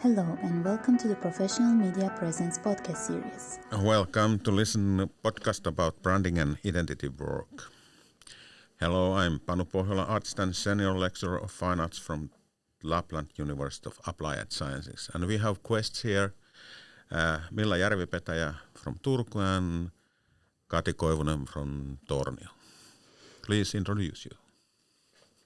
Hello and welcome to the Professional Media Presence podcast series. Welcome to listen to a podcast about branding and identity work. Hello, I'm Panu Pohjola, artist and senior lecturer of fine arts from Lapland University of Applied Sciences. And we have guests here, Milla Järvipetäjä from Turku and Kati Koivunen from Tornio. Please introduce you.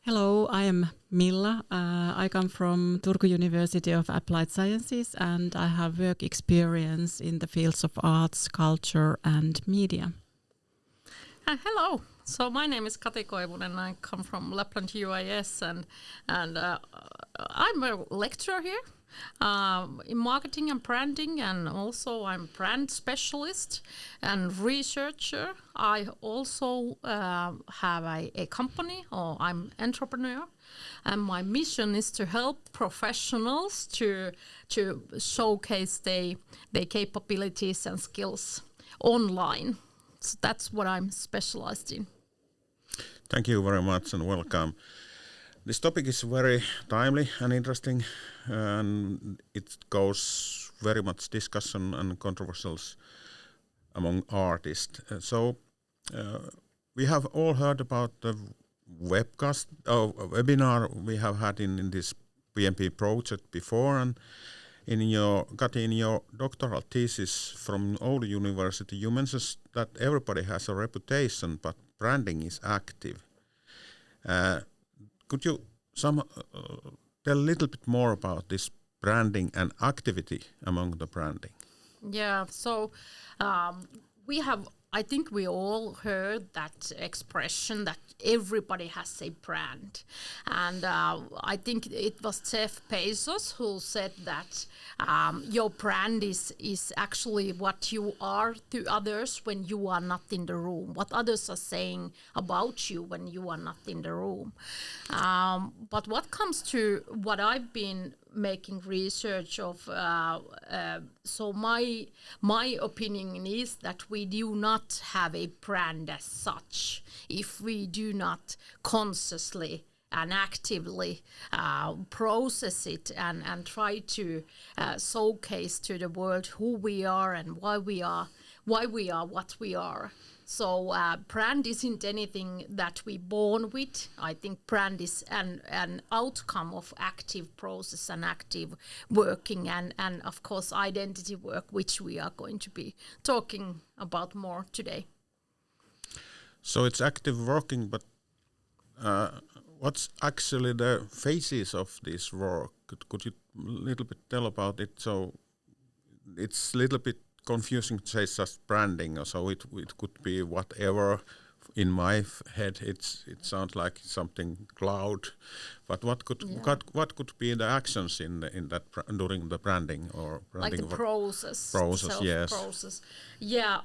Hello, I am Milla. I come from Turku University of Applied Sciences and I have work experience in the fields of arts, culture and media. Hello. So my name is Kati Koivunen. I come from Lapland UAS and I'm a lecturer here in marketing and branding, and also I'm brand specialist and researcher. I also have a company, or I'm entrepreneur, and my mission is to help professionals to showcase their capabilities and skills online. So that's what I'm specialized in. Thank you very much and welcome. This topic is very timely and interesting, and it goes very much discussion and controversials among artists. We have all heard about the webinar we have had in this PMP project before, and in your doctoral thesis from Oulu University, you mentioned that everybody has a reputation, but branding is active. Could you tell a little bit more about this branding and activity among the branding? Yeah, so I think we all heard that expression that everybody has a brand. And I think it was Jeff Bezos who said that your brand is actually what you are to others when you are not in the room, what others are saying about you when you are not in the room. But what comes to what I've been making research of, so my opinion is that we do not have a brand as such if we do not consciously and actively process it and try to showcase to the world who we are and why we are what we are. So brand isn't anything that we born with. I think brand is an outcome of active process and active working and of course identity work, which we are going to be talking about more today. So it's active working, but what's actually the phases of this work? Could you a little bit tell about it? So it's a little bit confusing to say just branding, so it could be whatever. In my head, it sounds like something cloud, but what could be the actions in that during the branding or branding? Like the process, yes. Process. Yeah,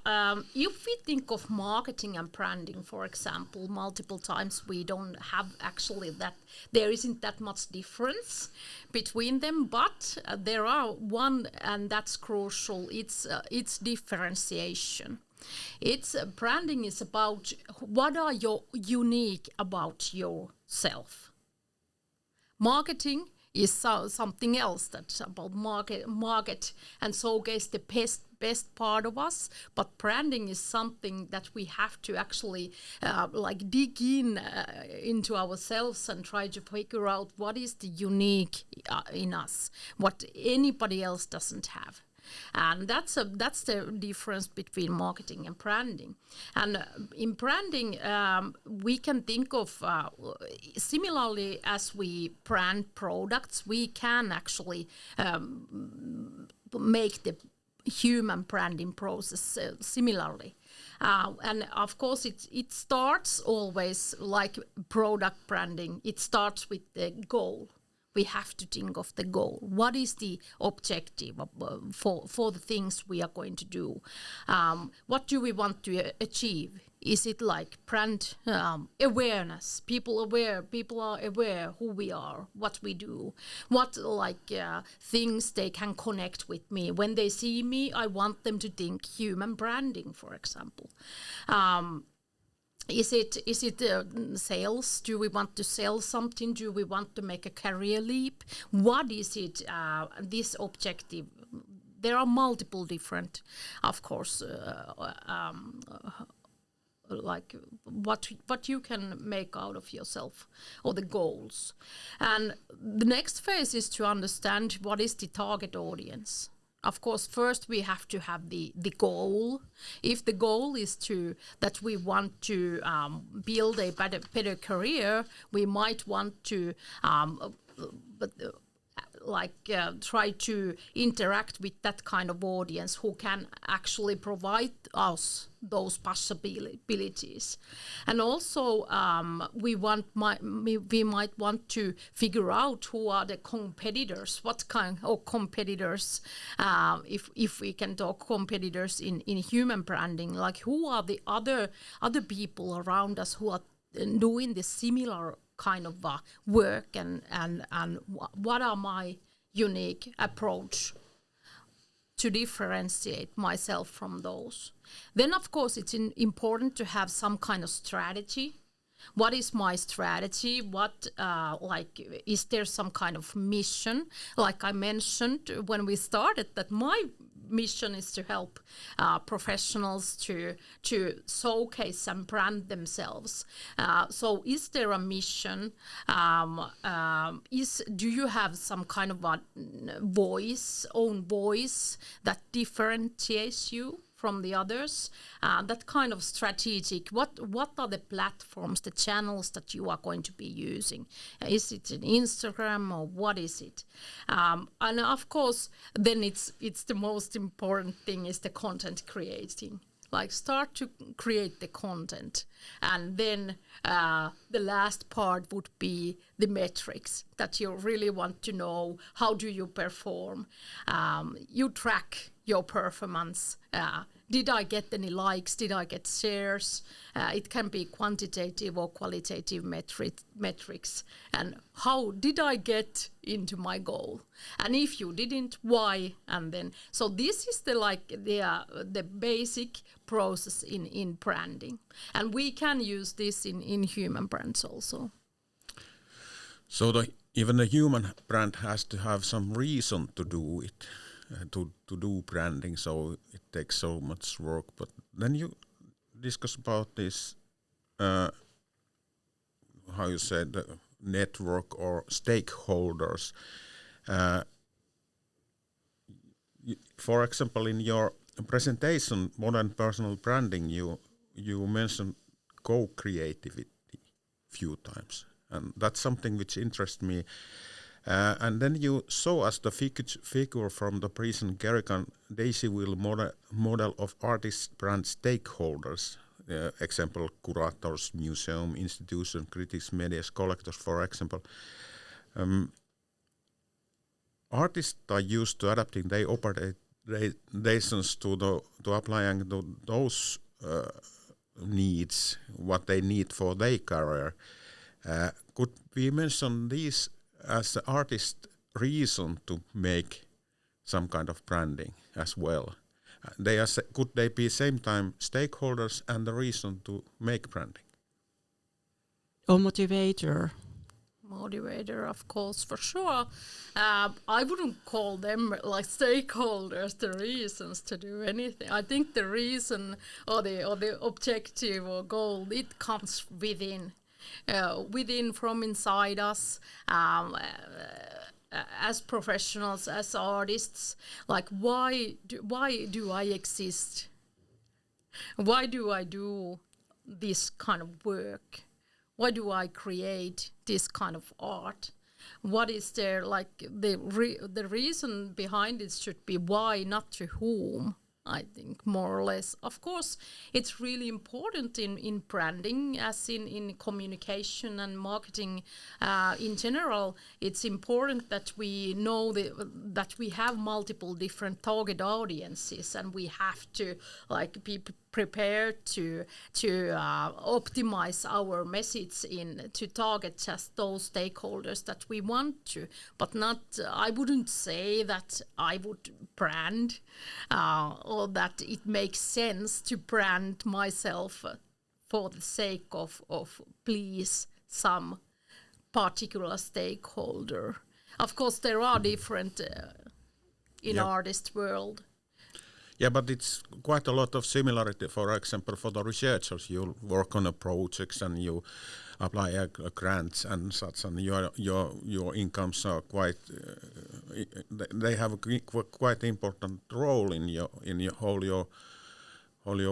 if we think of marketing and branding, for example, multiple times we don't have actually that. There isn't that much difference between them, but there are one, and that's crucial. It's differentiation. It's branding is about what are you unique about yourself. Marketing is something else that's about market and showcase the best part of us. But branding is something that we have to actually dig into ourselves and try to figure out what is the unique in us, what anybody else doesn't have. And that's the difference between marketing and branding. And in branding, we can think of similarly as we brand products, we can actually make the human branding process similarly. And of course, it starts always like product branding. It starts with the goal. We have to think of the goal. What is the objective for the things we are going to do? What do we want to achieve? Is it like brand awareness? People are aware who we are, what we do, what things they can connect with me. When they see me, I want them to think human branding, for example. Is it sales? Do we want to sell something? Do we want to make a career leap? What is it? This objective. There are multiple different, of course, like what you can make out of yourself or the goals. And the next phase is to understand what is the target audience. Of course, first we have to have the goal. If the goal is that we want to build a better career, we might want to try to interact with that kind of audience who can actually provide us those possibilities. And also we might want to figure out who are the competitors, what kind of competitors, if we can talk competitors in human branding, like who are the other people around us who are doing the similar kind of work, and what are my unique approach to differentiate myself from those. Then of course it's important to have some kind of strategy. What is my strategy? What is there some kind of mission? Like I mentioned when we started, that my mission is to help professionals to showcase and brand themselves. So is there a mission? Do you have some kind of a own voice that differentiates you from the others? That kind of strategic, what are the platforms, the channels that you are going to be using? Is it an Instagram or what is it? And of course, then it's the most important thing is the content creating. Like start to create the content, and then the last part would be the metrics that you really want to know. How do you perform? You track your performance. Did I get any likes? Did I get shares? It can be quantitative or qualitative metrics. And how did I get into my goal? And if you didn't, why? And then, so this is the basic process in branding. And we can use this in human brands also. So even the human brand has to have some reason to do it. To do branding, so it takes so much work. But then you discuss about this, how you said, network or stakeholders. For example, in your presentation, Modern Personal Branding, you mentioned co-creativity few times, and that's something which interests me. And then you saw us the figure from the recent Kerrigan Daisy Wheel model of artist brand stakeholders, example, curators, museum, institution, critics, media, collectors, for example. Artists are used to adapting their operations to applying to those needs, what they need for their career. Could we mention these as the artist reason to make some kind of branding as well? Could they be same time stakeholders and the reason to make branding? Or motivator? Motivator, of course, for sure. I wouldn't call them like stakeholders, the reasons to do anything. I think the reason or the objective or goal, it comes within from inside us, as professionals, as artists. Like why do I exist? Why do I do this kind of work? Why do I create this kind of art? What is there, like the reason behind it should be why, not to whom, I think, more or less. Of course, it's really important in branding, as in communication and marketing in general. It's important that we know that we have multiple different target audiences, and we have to be prepared to optimize our message to target just those stakeholders that we want to, but not. I wouldn't say that I would brand or that it makes sense to brand myself for the sake of please some particular stakeholder. Of course, there are different in artist world. Yeah, but it's quite a lot of similarity. For example, for the researchers, you work on a projects and you apply grants and such, and your incomes are quite. They have a quite important role in your whole your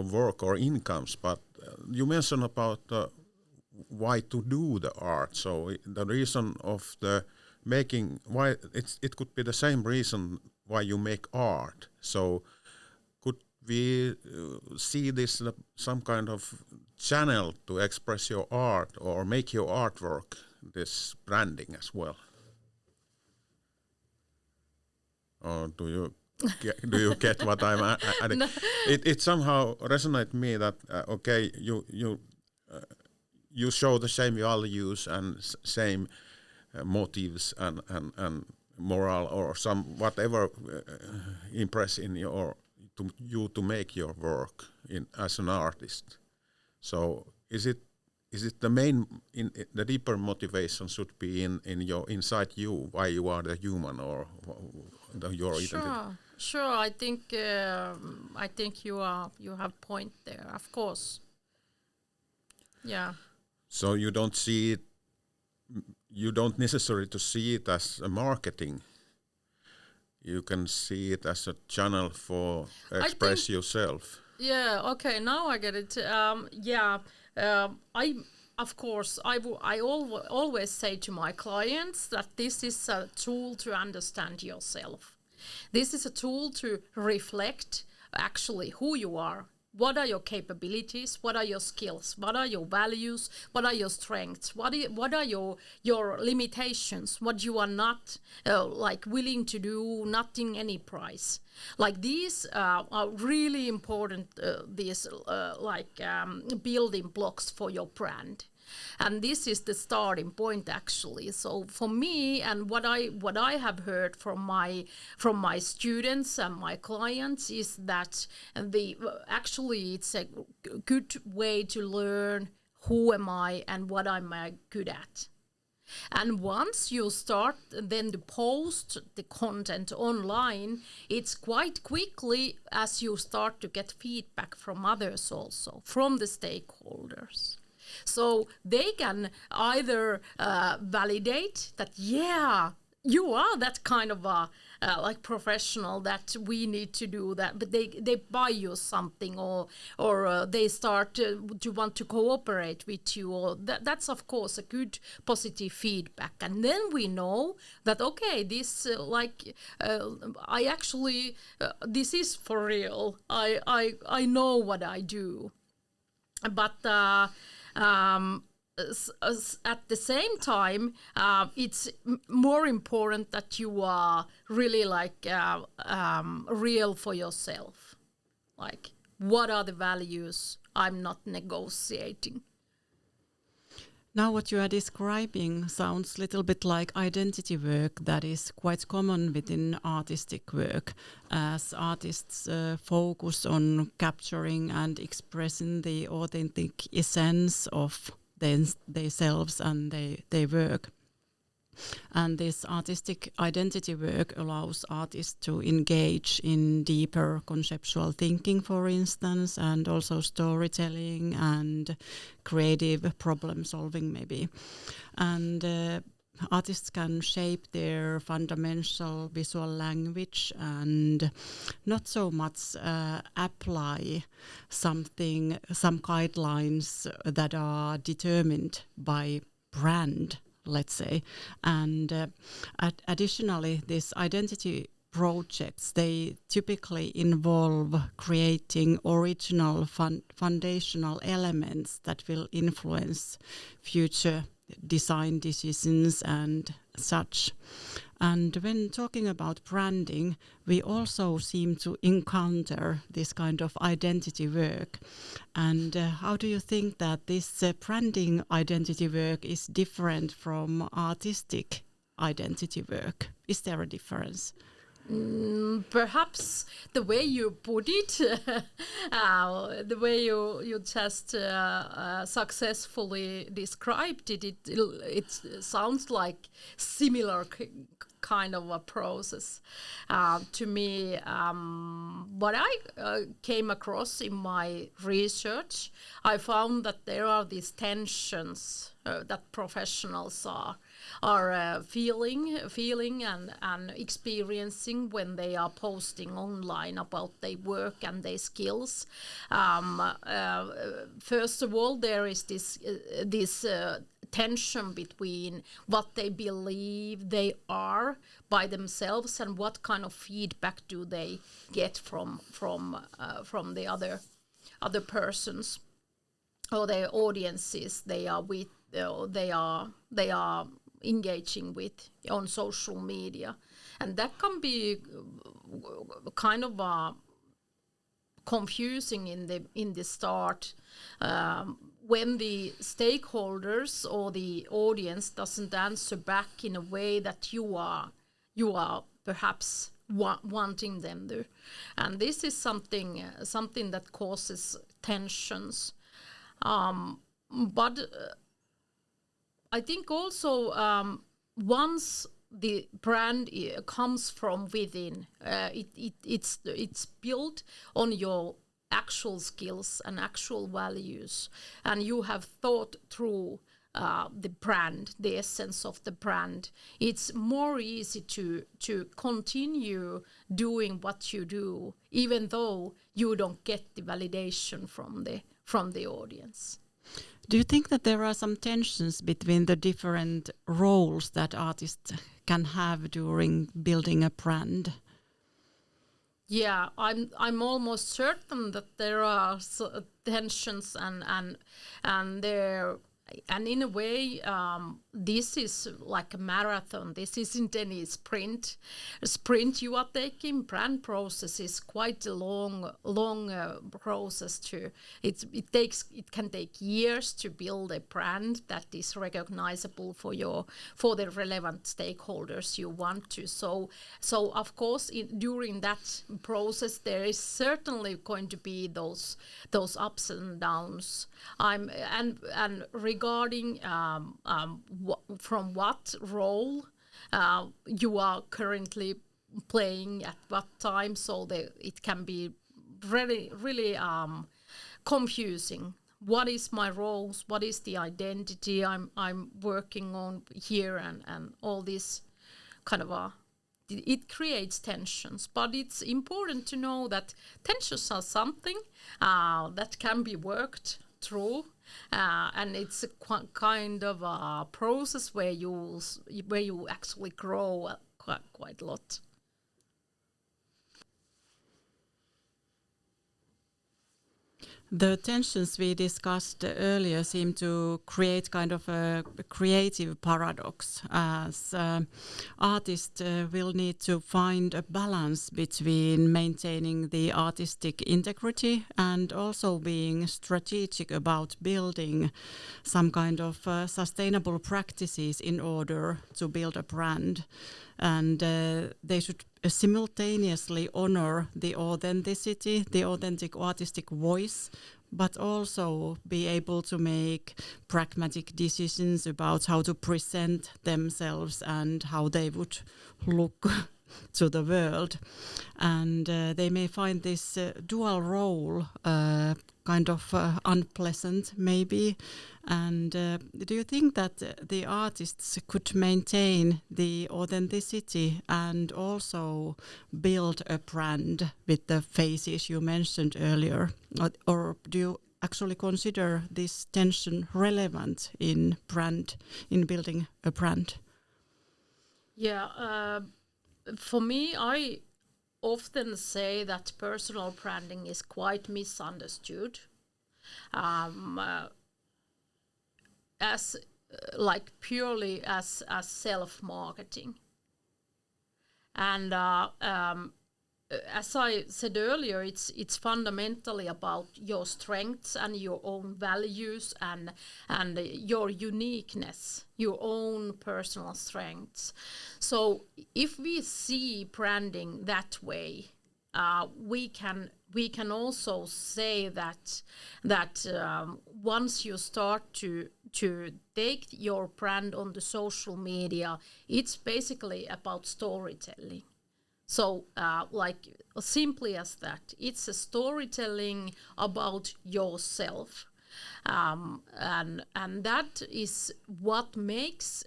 work or incomes. But you mentioned about why to do the art. So the reason of the making, why it could be the same reason why you make art. So could we see this some kind of channel to express your art or make your artwork this branding as well? Or do you get what I'm adding? No. It somehow resonates me that okay, you show the same values and same motives and moral or some whatever impress in your to make your work as an artist. So is it the main the deeper motivation should be in your inside you, why you are the human or your identity? Sure. I think you have point there. Of course. Yeah. So you don't see it. You don't necessarily to see it as a marketing. You can see it as a channel for express yourself. Yeah. Okay. Now I get it. I always say to my clients that this is a tool to understand yourself. This is a tool to reflect actually who you are. What are your capabilities? What are your skills? What are your values? What are your strengths? What are your limitations? What you are not willing to do? Nothing, any price. Like these are really important. Building blocks for your brand. And this is the starting point, actually. So for me, and what I have heard from my students and my clients is that it's a good way to learn who am I and what am I good at. And once you start then to post the content online, it's quite quickly as you start to get feedback from others also, from the stakeholders. So they can either validate that, yeah, you are that kind of a professional that we need to do that, but they buy you something or they start to want to cooperate with you, or that's of course a good positive feedback. And then we know that okay, this I actually this is for real. I know what I do, but. At the same time, it's more important that you are really real for yourself. Like, what are the values I'm not negotiating? Now what you are describing sounds a little bit like identity work that is quite common within artistic work, as artists focus on capturing and expressing the authentic essence of themselves and their work. And this artistic identity work allows artists to engage in deeper conceptual thinking, for instance, and also storytelling and creative problem solving maybe. And artists can shape their fundamental visual language and not so much apply some guidelines that are determined by brand, let's say. And additionally, these identity projects, they typically involve creating original foundational elements that will influence future design decisions and such. And when talking about branding, we also seem to encounter this kind of identity work. And how do you think that this branding identity work is different from artistic identity work? Is there a difference? Perhaps the way you put it, the way you just successfully described it, it sounds like similar kind of a process. To me, what I came across in my research, I found that there are these tensions that professionals are feeling and experiencing when they are posting online about their work and their skills. First of all, there is this tension between what they believe they are by themselves and what kind of feedback do they get from the other persons or their audiences they are with, they are engaging with on social media. And that can be kind of confusing in the start when the stakeholders or the audience doesn't answer back in a way that you are perhaps wanting them to. And this is something that causes tensions. But I think also once the brand comes from within, it's built on your actual skills and actual values, and you have thought through the brand, the essence of the brand. It's more easy to continue doing what you do, even though you don't get the validation from the audience. Do you think that there are some tensions between the different roles that artists can have during building a brand? Yeah, I'm almost certain that there are tensions and there. And in a way, this is like a marathon. This isn't any sprint. A sprint you are taking. Brand process is quite a long process. It can take years to build a brand that is recognizable for the relevant stakeholders you want to. So of course, during that process, there is certainly going to be those ups and downs. Regarding from what role you are currently playing at what time, so it can be really confusing. What is my roles? What is the identity I'm working on here, and all this kind of it creates tensions. But it's important to know that tensions are something that can be worked through. And it's a kind of a process where you actually grow quite a lot. The tensions we discussed earlier seem to create kind of a creative paradox, as artists will need to find a balance between maintaining the artistic integrity and also being strategic about building some kind of sustainable practices in order to build a brand. And they should simultaneously honor the authenticity, the authentic artistic voice, but also be able to make pragmatic decisions about how to present themselves and how they would look to the world. And they may find this dual role kind of unpleasant, maybe. And do you think that the artists could maintain the authenticity and also build a brand with the faces you mentioned earlier? Or do you actually consider this tension relevant in building a brand? Yeah, for me, I often say that personal branding is quite misunderstood. As like purely as self-marketing, and as I said earlier, it's fundamentally about your strengths and your own values and your uniqueness, your own personal strengths. So if we see branding that way, we can also say that once you start to take your brand on the social media, it's basically about storytelling. So, like simply as that, it's a storytelling about yourself, and that is what makes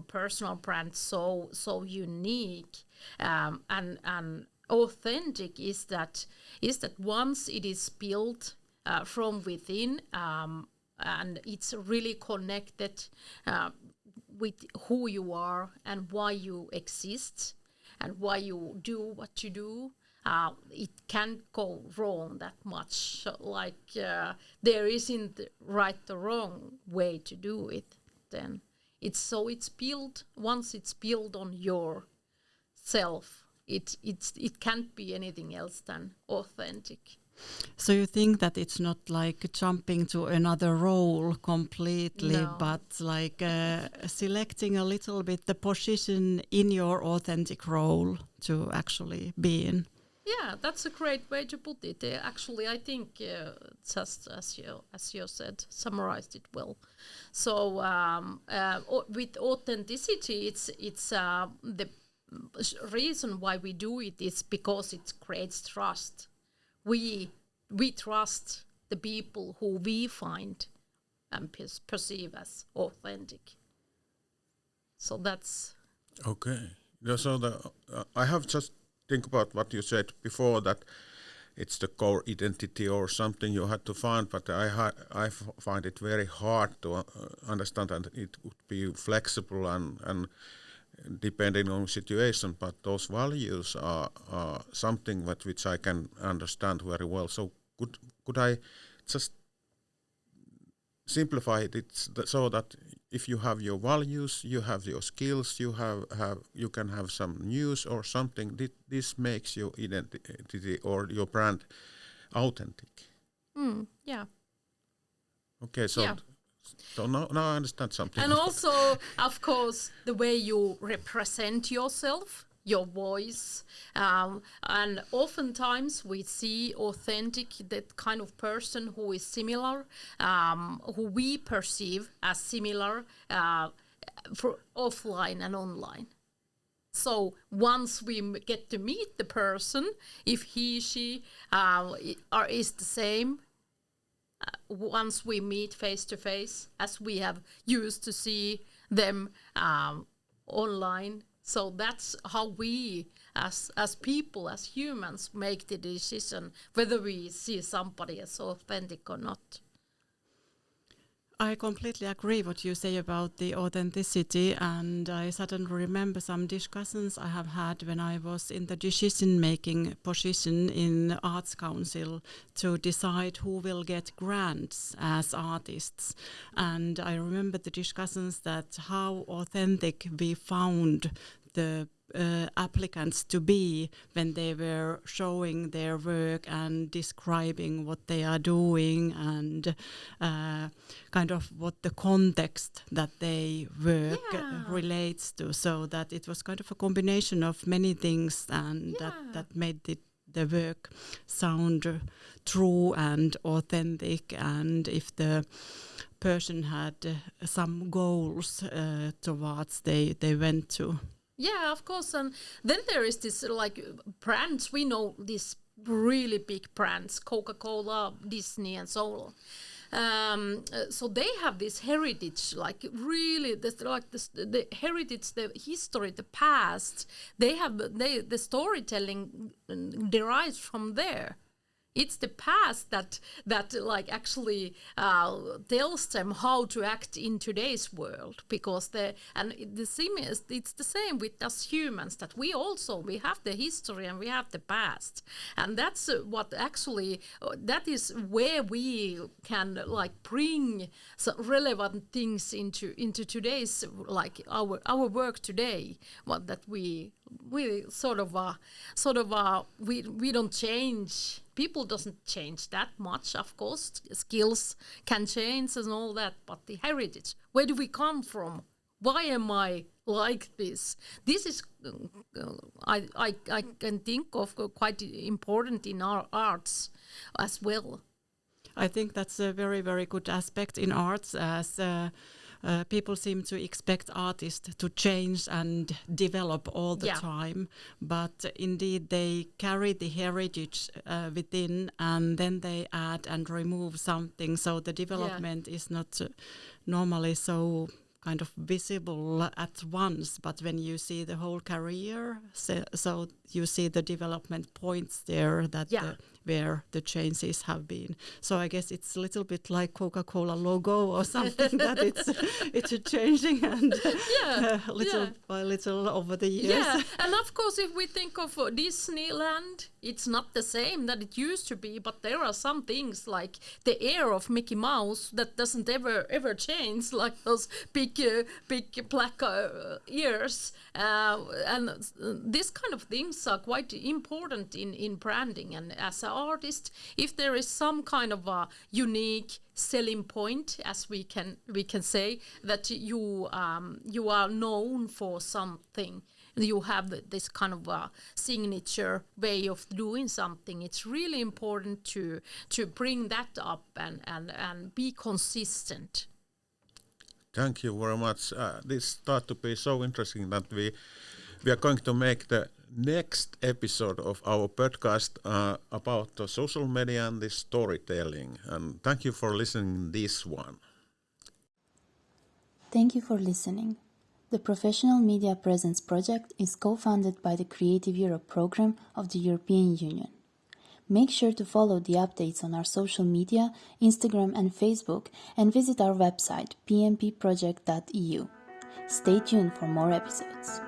personal brands so unique and authentic. Is that once it is built from within, and it's really connected with who you are and why you exist. And why you do what you do, it can't go wrong that much. Like there isn't right or wrong way to do it. Then it's built. Once it's built on yourself, it can't be anything else than authentic. So you think that it's not like jumping to another role completely, No. but like selecting a little bit the position in your authentic role to actually be in? Yeah, that's a great way to put it. Actually, I think just as you said, summarized it well. So with authenticity, it's the reason why we do it is because it creates trust. We trust the people who we find and perceive as authentic. So that's Okay. Yeah, so I have just think about what you said before, that it's the core identity or something you had to find, but I find it very hard to understand that it would be flexible and depending on situation, but those values are something which I can understand very well. So could I just simplify it so that if you have your values, you have your skills, you can have some news or something, this makes your identity or your brand authentic. yeah. Okay, so Yeah. So now I understand something. And also, of course, the way you represent yourself, your voice, and oftentimes we see authentic, that kind of person who is similar, who we perceive as similar for offline and online. So once we get to meet the person, if she is the same, once we meet face to face, as we have used to see them online. So that's how we, as people, as humans, make the decision whether we see somebody as authentic or not. I completely agree what you say about the authenticity, and I suddenly remember some discussions I have had when I was in the decision-making position in Arts Council to decide who will get grants as artists. And I remember the discussions that how authentic we found the applicants to be when they were showing their work and describing what they are doing and kind of what the context that they work relates to, so that it was kind of a combination of many things, and that made the work sound true and authentic, and if the person had some goals towards they went to. Yeah, of course. And then there is this like brands. We know these really big brands, Coca-Cola, Disney, and so on. So they have this heritage, like really, the heritage, the history, the past. The storytelling derives from there. It's the past that like actually tells them how to act in today's world, because it's the same with us humans, that we have the history and we have the past, and that's what actually that is where we can like bring some relevant things into today's, like our work today, what that we we don't change. People doesn't change that much, of course. Skills can change and all that, but the heritage, where do we come from? Why am I like this? This is, I can think of quite important in our arts as well. I think that's a very, very good aspect in arts, as people seem to expect artists to change and develop all the time. But indeed, they carry the heritage within, and then they add and remove something. So the development is not normally so kind of visible at once, but when you see the whole career, so you see the development points there that where the changes have been. So I guess it's a little bit like Coca-Cola logo or something that it's changing and little by little over the years. Yeah, and of course, if we think of Disneyland, it's not the same that it used to be, but there are some things like the air of Mickey Mouse that doesn't ever change, like those big black ears, and this kind of things are quite important in branding. And as an artist, if there is some kind of a unique selling point, as we can say, that you are known for something, you have this kind of a signature way of doing something, it's really important to bring that up and be consistent. Thank you very much. This started to be so interesting that we are going to make the next episode of our podcast about the social media and the storytelling. And thank you for listening this one. Thank you for listening. The Professional Media Presence project is co-funded by the Creative Europe program of the European Union. Make sure to follow the updates on our social media, Instagram and Facebook, and visit our website pmpproject.eu. Stay tuned for more episodes.